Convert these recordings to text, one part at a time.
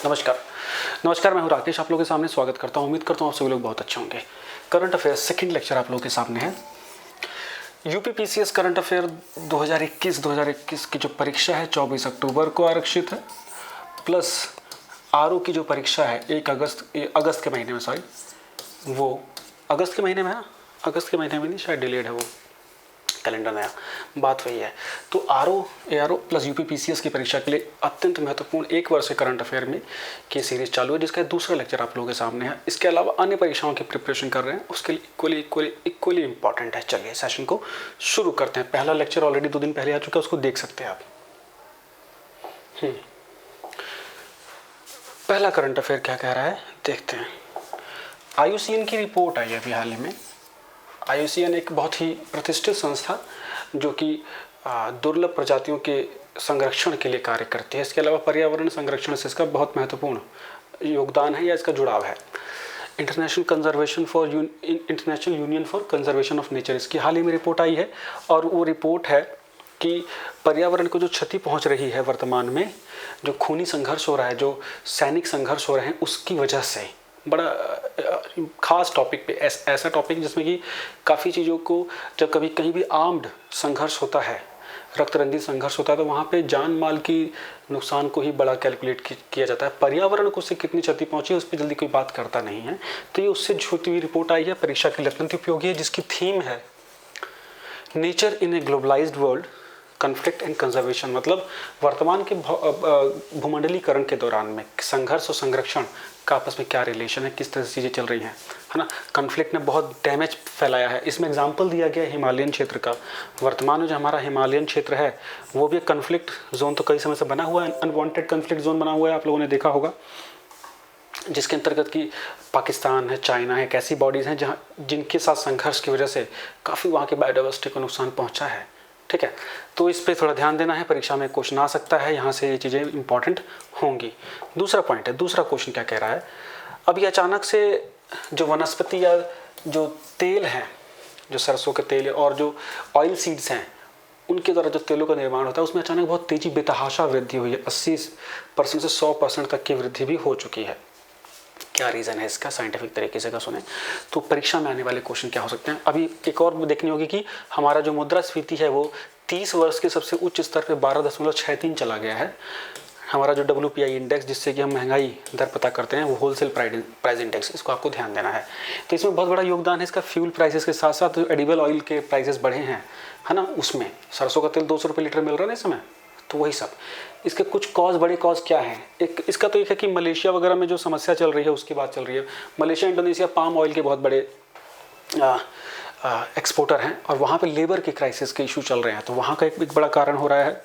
नमस्कार। नमस्कार, मैं हूं राकेश, आप लोगों के सामने स्वागत करता हूं। उम्मीद करता हूं आप सभी लोग बहुत अच्छे होंगे। करंट अफेयर्स सेकंड लेक्चर आप लोगों के सामने है। यूपीपीसीएस करंट अफेयर 2021 की जो परीक्षा है 24 अक्टूबर को आरक्षित है, प्लस आरओ की जो परीक्षा है 1 अगस्त के महीने में, वो अगस्त के महीने में है ना, अगस्त के महीने में नहीं, शायद डिलेड है वो कैलेंडर नया, बात वही है। तो आरओ, एआरओ प्लस यूपीपीसीएस की परीक्षा के लिए अत्यंत महत्वपूर्ण 1 वर्ष से करंट अफेयर में की सीरीज चालू है, जिसका दूसरा लेक्चर आप लोगों के सामने है। इसके अलावा अन्य परीक्षाओं की प्रिपरेशन कर रहे हैं, उसके लिए इक्वली इंपॉर्टेंट है। चलिए सेशन को शुरू करते हैं। पहला लेक्चर ऑलरेडी 2 दिन पहले आ चुका है, उसको देख सकते हैं आप। पहला करंट अफेयर क्या कह रहा है देखते हैं। आईयूसीएन की रिपोर्ट आई है अभी हाल ही में। आईयूसीएन एक बहुत ही प्रतिष्ठित संस्था जो कि दुर्लभ प्रजातियों के संरक्षण के लिए कार्य करती है। इसके अलावा पर्यावरण संरक्षण से इसका बहुत महत्वपूर्ण योगदान है या इसका जुड़ाव है। International union for conservation of nature, इसकी हाल ही में रिपोर्ट आई है। और वो रिपोर्ट है कि पर्यावरण को जो क्षति पहुंच रही है वर्तमान में, जो खूनी संघर्ष हो रहा है, जो सैनिक संघर्ष हो रहे हैं, उसकी वजह से बड़ा खास टॉपिक पे, ऐसा टॉपिक जिसमें कि काफ़ी चीज़ों को, जब कभी कहीं भी आर्म्ड संघर्ष होता है, रक्तरंजित संघर्ष होता है, तो वहाँ पे जान माल की नुकसान को ही बड़ा कैलकुलेट किया जाता है। पर्यावरण को उससे कितनी क्षति पहुँची उस पर जल्दी कोई बात करता नहीं है। तो ये उससे जुड़ी हुई रिपोर्ट आई है, परीक्षा के लिए अत्यंत उपयोगी है, जिसकी थीम है nature in A globalised world, conflict and conservation. मतलब वर्तमान के भूमंडलीकरण के दौरान में संघर्ष और संरक्षण का आपस में क्या रिलेशन है, किस तरह से चीज़ें चल रही हैं, है ना। कन्फ्लिक्ट ने बहुत डैमेज फैलाया है। इसमें एग्जांपल दिया गया है हिमालयन क्षेत्र का। वर्तमान में जो हमारा हिमालयन क्षेत्र है वो भी एक कन्फ्लिक्ट जोन तो कई समय से बना हुआ है, अनवांटेड कन्फ्लिक्ट जोन बना हुआ है, आप लोगों ने देखा होगा, जिसके अंतर्गत कि पाकिस्तान है, चाइना है, एक ऐसी बॉडीज़ हैं जहाँ जिनके साथ संघर्ष की वजह से काफ़ी वहाँ की बायोडाइवर्सिटी को नुकसान पहुँचा है। ठीक है, तो इस पे थोड़ा ध्यान देना है, परीक्षा में क्वेश्चन आ सकता है, यहाँ से ये चीज़ें इंपॉर्टेंट होंगी। दूसरा पॉइंट है, दूसरा क्वेश्चन क्या कह रहा है। अभी अचानक से जो वनस्पति या जो तेल हैं, जो सरसों के तेल और जो ऑयल सीड्स हैं, उनके द्वारा जो तेलों का निर्माण होता है, उसमें अचानक बहुत तेज़ी बेतहाशा वृद्धि हुई है। 80% से 100% तक की वृद्धि भी हो चुकी है। क्या रीज़न है इसका, साइंटिफिक तरीके से का सुने तो परीक्षा में आने वाले क्वेश्चन क्या हो सकते हैं। अभी एक और देखनी होगी कि हमारा जो मुद्रास्फीति है वो 30 वर्ष के सबसे उच्च स्तर पे 12.63 चला गया है। हमारा जो WPI इंडेक्स, जिससे कि हम महंगाई दर पता करते हैं, वो होलसेल प्राइस इंडेक्स, इसको आपको ध्यान देना है। तो इसमें बहुत बड़ा योगदान है इसका फ्यूल प्राइसेस के साथ साथ जो एडिबल ऑयल के प्राइसेस बढ़े हैं, है ना। उसमें सरसों का तेल 200 रुपये लीटर मिल रहा है ना इस समय। तो वही सब, इसके कुछ बड़े कॉज क्या हैं। एक इसका तो एक है कि मलेशिया वगैरह में जो समस्या चल रही है उसकी बात चल रही है। मलेशिया, इंडोनेशिया पाम ऑयल के बहुत बड़े एक्सपोर्टर हैं और वहाँ पे लेबर के क्राइसिस के इशू चल रहे हैं, तो वहाँ का एक बड़ा कारण हो रहा है।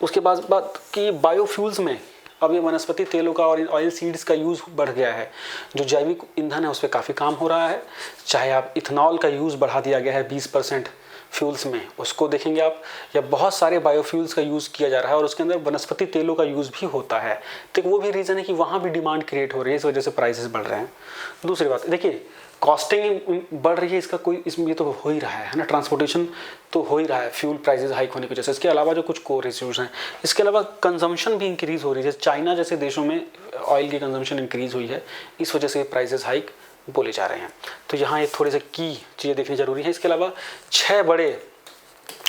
उसके बाद बात कि बायोफ्यूल्स में अब ये वनस्पति तेलों का और ऑयल सीड्स का यूज़ बढ़ गया है। जो जैविक ईंधन है उस पर काफ़ी काम हो रहा है। चाहे आप इथेनॉल का यूज़ बढ़ा दिया गया है 20% फ्यूल्स में, उसको देखेंगे आप, या बहुत सारे बायोफ्यूल्स का यूज़ किया जा रहा है और उसके अंदर वनस्पति तेलों का यूज़ भी होता है। तो वो भी रीज़न है कि वहाँ भी डिमांड क्रिएट हो रही है, इस वजह से प्राइसेस बढ़ रहे हैं। दूसरी बात देखिए, कॉस्टिंग बढ़ रही है, इसका कोई इसमें ये तो हो ही रहा है ना, ट्रांसपोर्टेशन तो हो ही रहा है फ्यूल प्राइसेस हाइक होने की वजह से। इसके अलावा जो कुछ कोर इश्यूज हैं, इसके अलावा कंजम्पशन भी इंक्रीज़ हो रही है। चाइना जैसे देशों में ऑयल की कंजम्पशन इंक्रीज़ हुई है, इस वजह से प्राइसेस हाइक बोले जा रहे हैं। तो यहाँ एक थोड़े से की चीज़ें देखनी जरूरी है। इसके अलावा 6 बड़े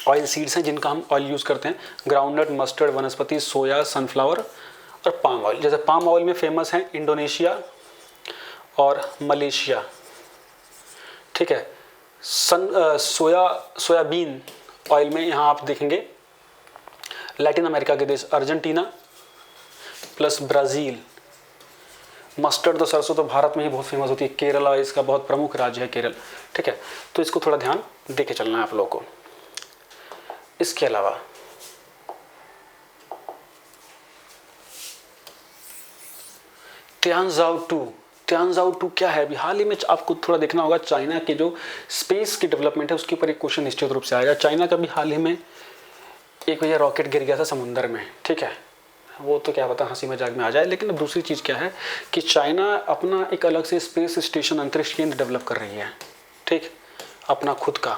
ऑयल सीड्स हैं जिनका हम ऑयल यूज़ करते हैं। ग्राउंडनट, मस्टर्ड, वनस्पति, सोया, सनफ्लावर और पाम ऑयल। जैसे पाम ऑयल में फेमस हैं इंडोनेशिया और मलेशिया, ठीक है। सोयाबीन ऑयल में यहाँ आप देखेंगे लैटिन अमेरिका के देश अर्जेंटीना प्लस ब्राज़ील। मस्टर्ड तो सरसों तो भारत में ही बहुत फेमस होती है, केरला इसका बहुत प्रमुख राज्य है, केरल, ठीक है। तो इसको थोड़ा ध्यान देके चलना है आप लोगों को। इसके अलावा तियानजाओ 2 क्या है, अभी हाल ही में आपको थोड़ा देखना होगा। चाइना के जो स्पेस की डेवलपमेंट है उसके ऊपर एक क्वेश्चन निश्चित रूप से आएगा। चाइना का भी हाल ही में एक भैया रॉकेट गिर गया था समुद्र में, ठीक है। वो तो क्या पता हंसी मजाक में आ जाए, लेकिन अब दूसरी चीज़ क्या है कि चाइना अपना एक अलग से स्पेस स्टेशन, अंतरिक्ष केंद्र डेवलप कर रही है, ठीक, अपना खुद का।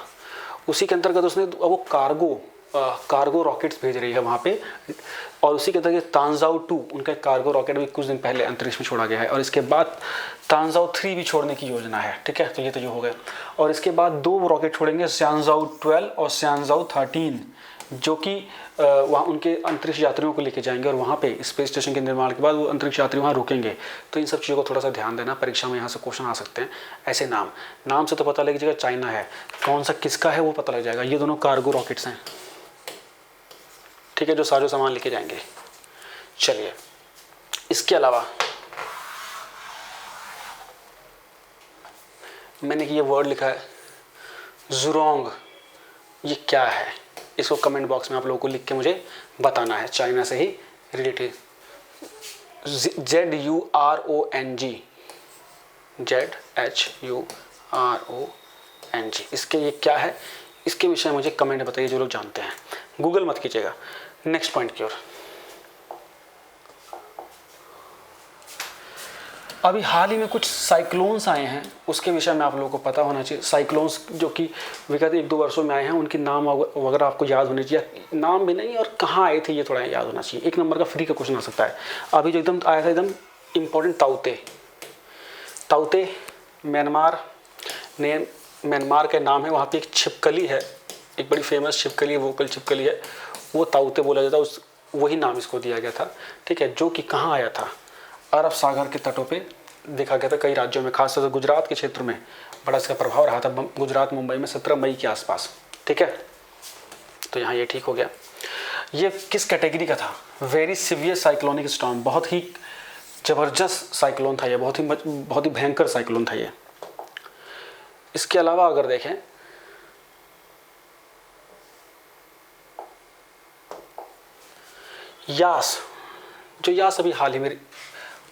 उसी के अंतर्गत उसने वो कार्गो कार्गो रॉकेट्स भेज रही है वहाँ पे, और उसी के तहत तानजाओ 2 उनका कार्गो रॉकेट भी कुछ दिन पहले अंतरिक्ष में छोड़ा गया है, और इसके बाद तानजाओ 3 भी छोड़ने की योजना है। ठीक है, तो ये तो जो हो गया, और इसके बाद 2 रॉकेट छोड़ेंगे, श्यानजाओ 12 और श्यानजाओ 13, जो कि वहाँ उनके अंतरिक्ष यात्रियों को लेके जाएंगे, और वहाँ पे स्पेस स्टेशन के निर्माण के बाद वो अंतरिक्ष यात्री वहाँ रुकेंगे। तो इन सब चीज़ों को थोड़ा सा ध्यान देना, परीक्षा में यहाँ से क्वेश्चन आ सकते हैं। ऐसे नाम से तो पता लग जाएगा चाइना है, कौन सा किसका है वो पता लग जाएगा। ये दोनों कार्गो रॉकेट्स हैं, ठीक है, जो साजो सामान लेके जाएंगे। चलिए, इसके अलावा मैंने ये वर्ड लिखा है ज़ुरोंग, ये क्या है? इसको कमेंट बॉक्स में आप लोगों को लिख के मुझे बताना है, चाइना से ही रिलेटेड। ZURONG, ZHURONG, इसके ये क्या है, इसके विषय में मुझे कमेंट बताइए जो लोग जानते हैं, गूगल मत कीजिएगा। नेक्स्ट पॉइंट की ओर, अभी हाल ही में कुछ साइक्लोन्स आए हैं, उसके विषय में आप लोगों को पता होना चाहिए। साइक्लोन्स जो कि विगत 1-2 वर्षों में आए हैं, उनके नाम वगैरह आपको याद होने चाहिए, नाम भी नहीं और कहाँ आए थे ये थोड़ा याद होना चाहिए। 1 नंबर का फ्री का क्वेश्चन आ सकता है। अभी जो एकदम आया था एकदम इम्पोर्टेंट, ताउते म्यांमार का नाम है, वहाँ पर एक छिपकली है, एक बड़ी फेमस छिपकली है, वोकल छिपकली है, वो ताउते बोला जाता है, वही नाम इसको दिया गया था। ठीक है, जो कि कहाँ आया था, अरब सागर के तटों पे देखा गया था, कई राज्यों में, खासतौर से गुजरात के क्षेत्र में बड़ा इसका प्रभाव रहा था, गुजरात मुंबई में 17 मई के आसपास। ठीक है, तो यहाँ ये ठीक हो गया। ये किस कैटेगरी का था? वेरी सीवियर साइक्लोनिक स्टॉर्म, बहुत ही ज़बरदस्त साइक्लोन था ये, बहुत ही भयंकर साइक्लोन था ये। इसके अलावा अगर देखें, यास, जो यास अभी हाल ही में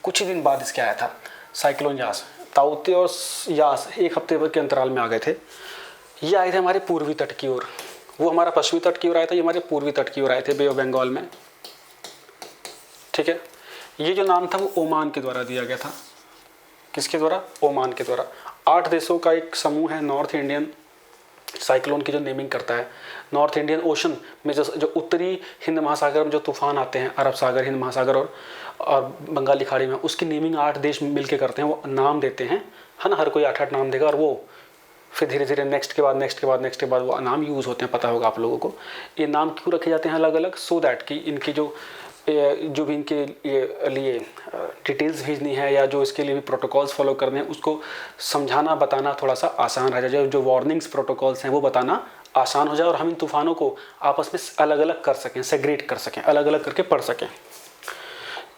कुछ ही दिन बाद इसके आया था, साइक्लोन यास, ताउते और यास 1 हफ्ते के अंतराल में आ गए थे। ये आए थे हमारे पूर्वी तट की ओर, वो हमारा पश्चिमी तट की ओर आया था, ये हमारे पूर्वी तट की ओर आए थे, बे ऑफ बंगाल में। ठीक है, ये जो नाम था वो ओमान के द्वारा दिया गया था। किसके द्वारा? ओमान के द्वारा। 8 देशों का एक समूह है नॉर्थ इंडियन साइक्लोन की, जो नेमिंग करता है। नॉर्थ इंडियन ओशन में जो उत्तरी हिंद महासागर में जो तूफान आते हैं, अरब सागर, हिंद महासागर और बंगाली खाड़ी में, उसकी नेमिंग 8 देश मिलके करते हैं, वो नाम देते हैं, है ना, हर कोई 8-8 नाम देगा, और वो फिर धीरे धीरे नेक्स्ट के बाद वो नाम यूज़ होते हैं, पता होगा आप लोगों को। ये नाम क्यों रखे जाते हैं अलग अलग? सो दैट कि इनकी जो भी इनके लिए डिटेल्स भेजनी है, या जो इसके लिए भी प्रोटोकॉल्स फॉलो करने हैं, उसको समझाना बताना थोड़ा सा आसान रह जाए, जो वार्निंग्स प्रोटोकॉल्स हैं वो बताना आसान हो जाए, और हम इन तूफ़ानों को आपस में अलग अलग कर सकें, सेग्रेट कर सकें, अलग अलग करके पढ़ सकें।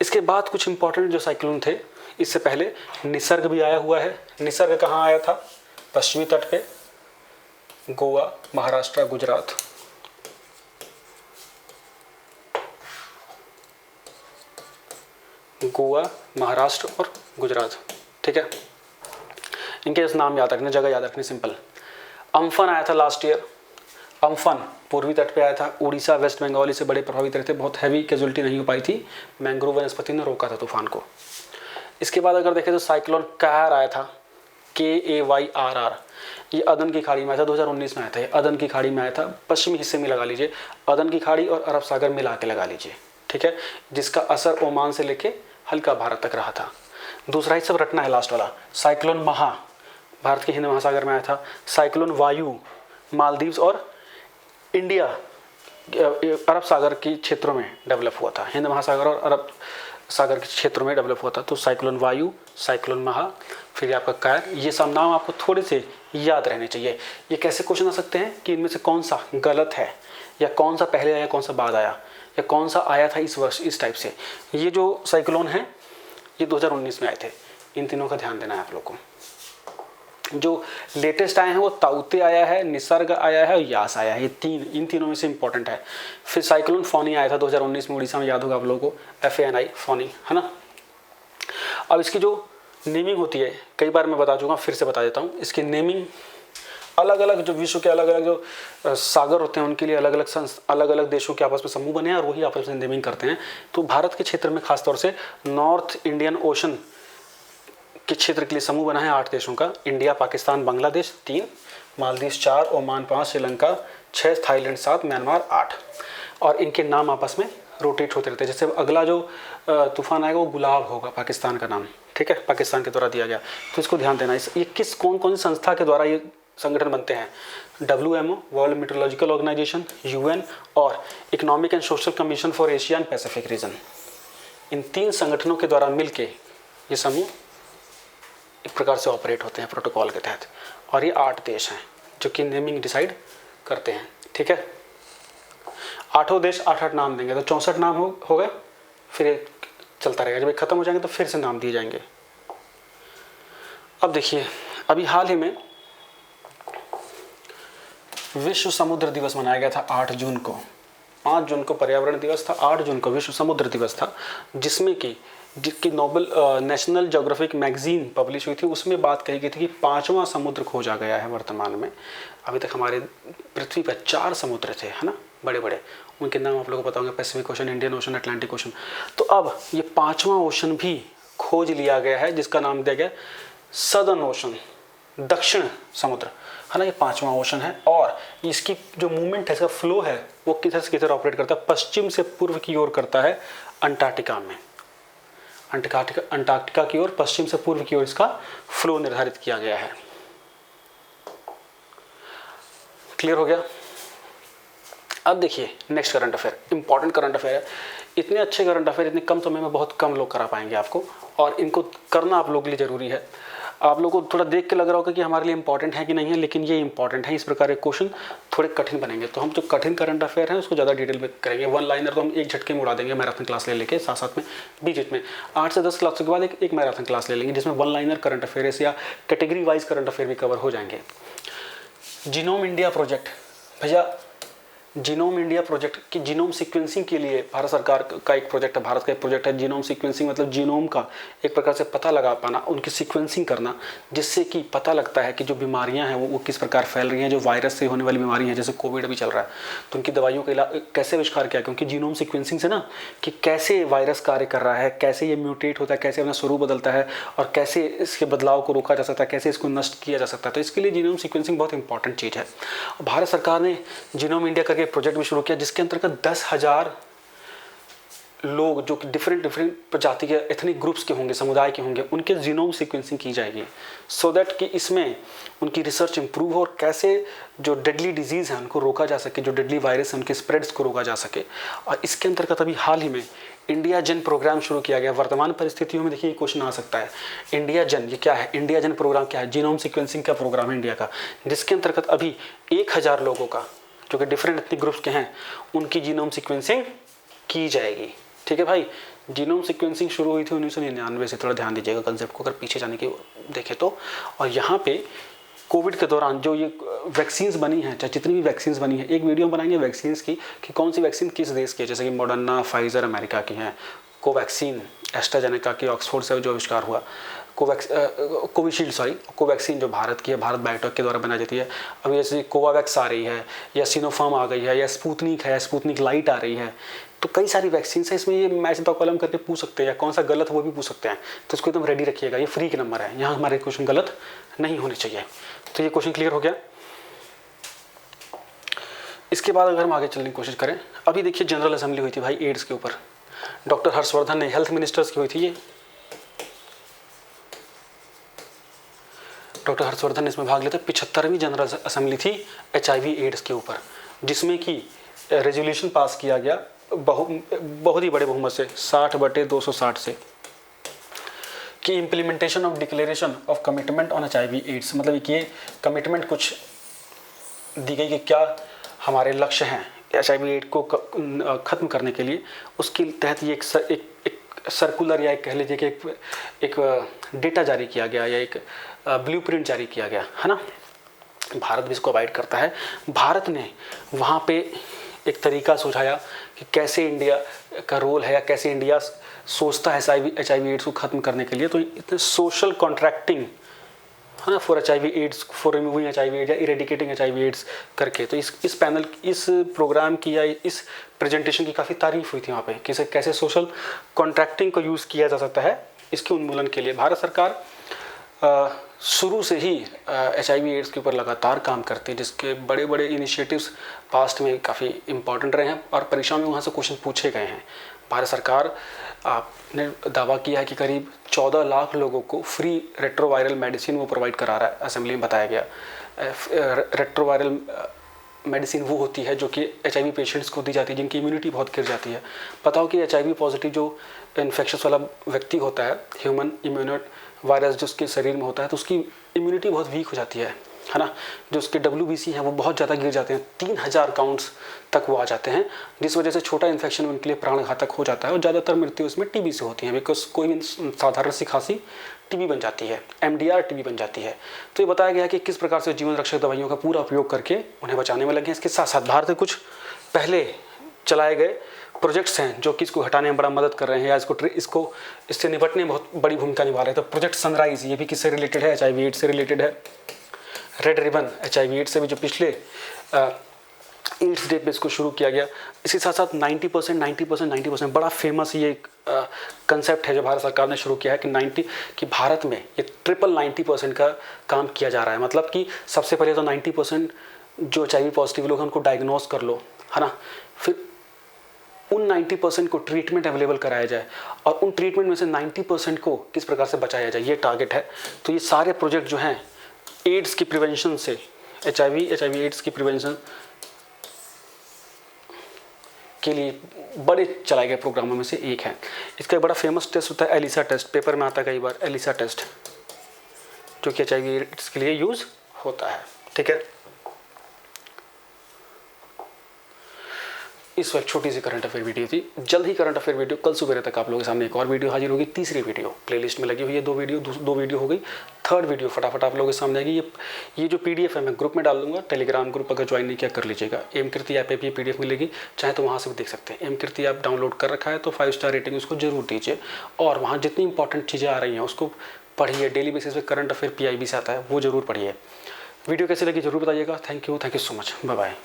इसके बाद कुछ इंपॉर्टेंट जो साइक्लोन थे, इससे पहले निसर्ग भी आया हुआ है। निसर्ग कहाँ आया था? पश्चिमी तट पे, गोवा, महाराष्ट्र, गुजरात। गोवा, महाराष्ट्र और गुजरात। ठीक है, इनके नाम याद रखने, जगह याद रखनी, सिंपल। अम्फन आया था लास्ट ईयर, अम्फन पूर्वी तट पे आया था, उड़ीसा, वेस्ट बंगाल इससे बड़े प्रभावित रहे थे, बहुत हैवी कैजुअलिटी नहीं हो पाई थी, मैंग्रोव वनस्पति ने रोका था तूफान को। इसके बाद अगर देखें तो साइक्लोन कैर आया था, KAYRR, ये अदन की खाड़ी में आया था, 2019 में आया था, ये अदन की खाड़ी में आया था, पश्चिमी हिस्से में लगा लीजिए, अदन की खाड़ी और अरब सागर मिला के लगा लीजिए। ठीक है, जिसका असर ओमान से लेके हल्का भारत तक रहा था। दूसरा ही सब रटना है, लास्ट वाला, साइक्लोन महा, भारत के हिंद महासागर में आया था। साइक्लोन वायु, मालदीव्स और इंडिया, अरब सागर के क्षेत्रों में डेवलप हुआ था, हिंद महासागर और अरब सागर के क्षेत्रों में डेवलप हुआ था। तो साइक्लोन वायु, साइक्लोन महा, फिर आपका कैर, ये सब नाम आपको थोड़े से याद रहने चाहिए। ये कैसे क्वेश्चन आ सकते हैं कि इनमें से कौन सा गलत है, या कौन सा पहले आया, कौन सा बाद आया, या कौन सा आया था इस वर्ष, इस टाइप से। ये जो साइक्लोन है ये 2019 में आए थे, इन तीनों का ध्यान देना है आप लोग को। जो लेटेस्ट आए हैं वो ताउते आया है, निसर्ग आया है और यास आया है, इन तीनों में से इंपॉर्टेंट है। फिर साइक्लोन फोनी आया था 2019 में उड़ीसा में, याद होगा आप लोगों को, FANI, फोनी, है ना। अब इसकी जो नेमिंग होती है, कई बार मैं बता चुका, फिर से बता देता हूँ। इसकी नेमिंग अलग अलग, जो विश्व के अलग अलग जो सागर होते हैं उनके लिए अलग अलग देशों के आपस में समूह बने हैं, और वही आपस में नेमिंग करते हैं। तो भारत के क्षेत्र में खासतौर से नॉर्थ इंडियन ओशन के क्षेत्र के लिए समूह बना है 8 देशों का, India, Pakistan, Bangladesh 3, Maldives 4, Oman 5, Sri Lanka 6 Thailand 7 Myanmar 8, और इनके नाम आपस में रोटेट होते रहते हैं। जैसे अगला जो तूफान आएगा वो गुलाब होगा, पाकिस्तान का नाम, ठीक है, पाकिस्तान के द्वारा दिया गया। तो इसको ध्यान देना। ये किस कौन सी संस्था के द्वारा ये संगठन बनते हैं? WMO, world meteorological organization, UN और economic and social commission for Asia and Pacific region. इन 3 संगठनों के द्वारा मिलके ये समूह एक प्रकार से ऑपरेट होते हैं प्रोटोकॉल के तहत, और ये 8 देश हैं जो कि नेमिंग डिसाइड करते हैं, ठीक है। 8 देश 8 नाम देंगे तो 64 नाम हो गए, फिर ये चलता रहेगा। जब ये खत्म हो जाएंगे तो फिर से नाम दिए जाएंगे। अब देखिए, अभी हाल ही में विश्व समुद्र दिवस मनाया गया था 8 जून को। 5 जून को पर्यावरण दिवस था, 8 जून को विश्व समुद्र दिवस था, जिसमें कि जिसकी noble National Geographic magazine publish हुई थी। उसमें बात कही गई थी कि 5वां समुद्र खोजा गया है वर्तमान में। अभी तक हमारे पृथ्वी पर 4 समुद्र थे, है ना, बड़े बड़े, उनके नाम आप लोगों को पता होंगे, Pacific ocean, Indian ocean, Atlantic ocean. तो अब ये 5वां ओशन भी खोज लिया गया है, जिसका नाम दिया गया सदर्न ओशन, दक्षिण समुद्र, है ना। ये 5वां ओशन है, और इसकी जो मूवमेंट है, इसका फ्लो है, वो किधर से किधर ऑपरेट करता है? पश्चिम से पूर्व की ओर करता है, अंटार्कटिका में, अंटार्कटिका की ओर पश्चिम से पूर्व की ओर इसका फ्लो निर्धारित किया गया है। क्लियर हो गया? अब देखिए next current affair, important current affair है। इतने अच्छे करंट अफेयर इतने कम समय में बहुत कम लोग करा पाएंगे आपको, और इनको करना आप लोगों के लिए ज़रूरी है। आप लोगों को थोड़ा देख के लग रहा होगा कि हमारे लिए इंपॉर्टेंट है कि नहीं है, लेकिन ये इंपॉर्टेंट है। इस प्रकार के क्वेश्चन थोड़े कठिन बनेंगे, तो हम जो कठिन करंट अफेयर है उसको ज़्यादा डिटेल में करेंगे। 1 लाइनर तो हम एक झटके में उड़ा देंगे मैराथन क्लास ले लेके, साथ साथ में बीच में 8 से 10 क्लास के बाद एक मैराथन क्लास ले लेंगे, जिसमें 1 लाइनर करंट अफेयर्स या कैटेगरी वाइज करंट अफेयर भी कवर हो जाएंगे। जीनोम इंडिया प्रोजेक्ट, भैया जीनोम इंडिया प्रोजेक्ट की जीनोम सीक्वेंसिंग के लिए भारत सरकार का एक प्रोजेक्ट है, भारत का एक प्रोजेक्ट है जीनोम सीक्वेंसिंग, मतलब जीनोम का एक प्रकार से पता लगा पाना, उनकी सीक्वेंसिंग करना, जिससे कि पता लगता है कि जो बीमारियां हैं वो किस प्रकार फैल रही हैं, जो वायरस से होने वाली बीमारी हैं, जैसे कोविड अभी चल रहा है, तो उनकी दवाइयों का कैसे आविष्कार किया, क्योंकि जीनोम सीक्वेंसिंग से ना कि कैसे वायरस कार्य कर रहा है, कैसे ये म्यूटेट होता है, कैसे अपना स्वरूप बदलता है, और कैसे इसके बदलाव को रोका जा सकता है, कैसे इसको नष्ट किया जा सकता है। तो इसके लिए जीनोम सीक्वेंसिंग बहुत इंपॉर्टेंट चीज़ है। भारत सरकार ने जीनोम इंडिया करके प्रोजेक्ट भी शुरू किया, जिसके अंतर्गत 10,000 लोग जो कि डिफरेंट प्रजाति के एथनिक ग्रुप्स के होंगे, समुदाय के होंगे, उनके जीनोम सीक्वेंसिंग की जाएगी, सो दैट कि इसमें उनकी रिसर्च इंप्रूव हो और कैसे जो डेडली डिजीज़ है उनको रोका जा सके, जो डेडली वायरस है उनके स्प्रेड्स को रोका जा सके। और इसके अंतर्गत अभी हाल ही में इंडिया जन प्रोग्राम शुरू किया गया। वर्तमान परिस्थितियों में देखिए क्वेश्चन आ सकता है, इंडिया जन ये क्या है? इंडिया जन प्रोग्राम क्या है? जीनोम सीक्वेंसिंग का प्रोग्राम है इंडिया का, जिसके अंतर्गत अभी 1000 लोगों का जो कि डिफरेंट एथनिक ग्रुप्स के हैं उनकी जीनोम सीक्वेंसिंग की जाएगी। ठीक है भाई, जीनोम सीक्वेंसिंग शुरू हुई थी 1999 से, थोड़ा ध्यान दीजिएगा कंसेप्ट को अगर पीछे जाने की देखें तो। और यहाँ पे कोविड के दौरान जो ये वैक्सीन्स बनी हैं, चाहे जितनी भी वैक्सीन्स बनी हैं, एक वीडियो बनाएंगे वैक्सीन्स की कि कौन सी वैक्सीन किस देश की है, जैसे कि मॉडर्ना, फाइजर अमेरिका की हैं, कोवैक्सीन एस्ट्राजेनेका की ऑक्सफोर्ड से जो आविष्कार हुआ, कोवैक्सीन जो भारत की है, भारत बायोटेक के द्वारा बनाई जाती है। अभी जैसे कोवावैक्स आ रही है, या सिनोफार्म आ गई है, या स्पुतनिक है, स्पुतनिक लाइट आ रही है, तो कई सारी वैक्सीन है। इसमें ये मैच द कॉलम करके पूछ सकते हैं, या कौन सा गलत वो भी पूछ सकते हैं, तो इसको एकदम रेडी रखिएगा। ये फ्री के नंबर है, यहाँ हमारे क्वेश्चन गलत नहीं होने चाहिए। तो ये क्वेश्चन क्लियर हो गया। इसके बाद अगर हम आगे चलने की कोशिश करें, अभी देखिए जनरल असेंबली हुई थी भाई एड्स के ऊपर, डॉक्टर हर्षवर्धन ने, हेल्थ मिनिस्टर्स की हुई थी ये, डॉक्टर हर्षवर्धन ने इसमें भाग लिया था। 75वीं जनरल असेंबली थी HIV एड्स के ऊपर, जिसमें कि रेजोल्यूशन पास किया गया बहुत ही बड़े बहुमत से, 60/260 से, कि implementation of declaration of commitment on HIV AIDS, मतलब कि ये कमिटमेंट कुछ दी गई कि क्या हमारे लक्ष्य हैं HIV एड्स को ख़त्म करने के लिए। उसके तहत ये एक सर्कुलर, या एक कह लीजिए कि एक डेटा जारी किया गया, या एक ब्लूप्रिंट जारी किया गया, है ना। भारत भी इसको अवॉइड करता है। भारत ने वहाँ पे एक तरीका सुझाया कि कैसे इंडिया का रोल है, या कैसे इंडिया सोचता है HIV एड्स को ख़त्म करने के लिए। तो इतने सोशल कॉन्ट्रैक्टिंग, है ना, for HIV AIDS, for removing HIV AIDS या इरेडिकेटिंग HIV एड्स करके। तो इस पैनल, इस प्रोग्राम की या इस प्रेजेंटेशन की काफ़ी तारीफ हुई थी वहाँ पे, कि कैसे सोशल कॉन्ट्रैक्टिंग को यूज़ किया जा सकता है इसके उन्मूलन के लिए। भारत सरकार शुरू से ही HIV एड्स के ऊपर लगातार काम करती है, जिसके बड़े बड़े इनिशिएटिव्स पास्ट में काफ़ी इम्पॉर्टेंट रहे हैं और परीक्षाओं में वहाँ से क्वेश्चन पूछे गए हैं। भारत सरकार ने दावा किया है कि करीब 14 लाख लोगों को फ्री रेट्रोवायरल मेडिसिन वो प्रोवाइड करा रहा है। असेंबली में बताया गया रेट्रोवायरल मेडिसिन वो होती है जो कि HIV पेशेंट्स को दी जाती है जिनकी इम्यूनिटी बहुत गिर जाती है। पता हो कि HIV पॉजिटिव जो इन्फेक्शस वाला व्यक्ति होता है, ह्यूमन इम्यूनो वायरस जो उसके शरीर में होता है, तो उसकी इम्यूनिटी बहुत वीक हो जाती है ना। जो उसके WBC हैं वो बहुत ज़्यादा गिर जाते हैं, 3000 काउंट्स तक वो आ जाते हैं, जिस वजह से छोटा इन्फेक्शन उनके लिए प्राणघातक हो जाता है और ज़्यादातर मृत्यु उसमें TB से होती है। बिकॉज कोई भी साधारण सी खांसी TB बन जाती है, MDR TB बन जाती है। तो ये बताया गया कि किस प्रकार से जीवन रक्षक दवाइयों का पूरा उपयोग करके उन्हें बचाने में लगे हैं। इसके साथ साथ भारत में कुछ पहले चलाए गए प्रोजेक्ट्स हैं जो कि इसको हटाने में बड़ा मदद कर रहे हैं या इससे निपटने में बहुत बड़ी भूमिका निभा रहे हैं। तो प्रोजेक्ट सनराइज ये भी किससे रिलेटेड है? HIV एड्स से रिलेटेड है। रेड रिबन HIV एड्स से भी जो पिछले एड्स डे पे इसको शुरू किया गया। इसके साथ साथ 90% बड़ा फेमस ये कंसेप्ट है जो भारत सरकार ने शुरू किया है कि भारत में ये 90% का काम किया जा रहा है। मतलब कि सबसे पहले तो 90% जो HIV पॉजिटिव लोग हैं उनको डायग्नोस कर लो, है ना। फिर उन 90% को ट्रीटमेंट अवेलेबल कराया जाए और उन ट्रीटमेंट में से 90% को किस प्रकार से बचाया जाए, ये टारगेट है। तो ये सारे प्रोजेक्ट जो हैं एड्स की प्रिवेंशन से, HIV एड्स की प्रिवेंशन के लिए बड़े चलाए गए प्रोग्रामों में से एक है। इसका एक बड़ा फेमस टेस्ट होता है एलिसा टेस्ट, पेपर में आता है कई बार एलिसा टेस्ट, जो कि HIV एड्स के लिए यूज़ होता है। ठीक है, इस वक्त छोटी सी करंट अफेयर वीडियो थी। जल्द ही करंट अफेयर वीडियो कल सुबह तक आप लोगों के सामने एक और वीडियो हाजिर होगी। तीसरी वीडियो प्लेलिस्ट में लगी हुई है, दो वीडियो हो गई। थर्ड वीडियो फटाफट आप लोगों के सामने आएगी। ये जो PDF है मैं ग्रुप में डाल दूंगा, टेलीग्राम ग्रुप अगर ज्वाइन नहीं किया कर लीजिएगा। एम कीर्ति ऐप पे PDF मिलेगी, चाहे तो वहाँ से भी देख सकते हैं। एम कीर्ति ऐप डाउनलोड कर रखा है तो 5 स्टार रेटिंग उसको जरूर दीजिए और वहाँ जितनी इंपॉर्टेंट चीज़ें आ रही हैं उसको पढ़िए। डेली बेसिस पे करंट अफेयर PIB से आता है, वो जरूर पढ़िए। वीडियो कैसी लगी जरूर बताइएगा। Thank you so much, bye bye.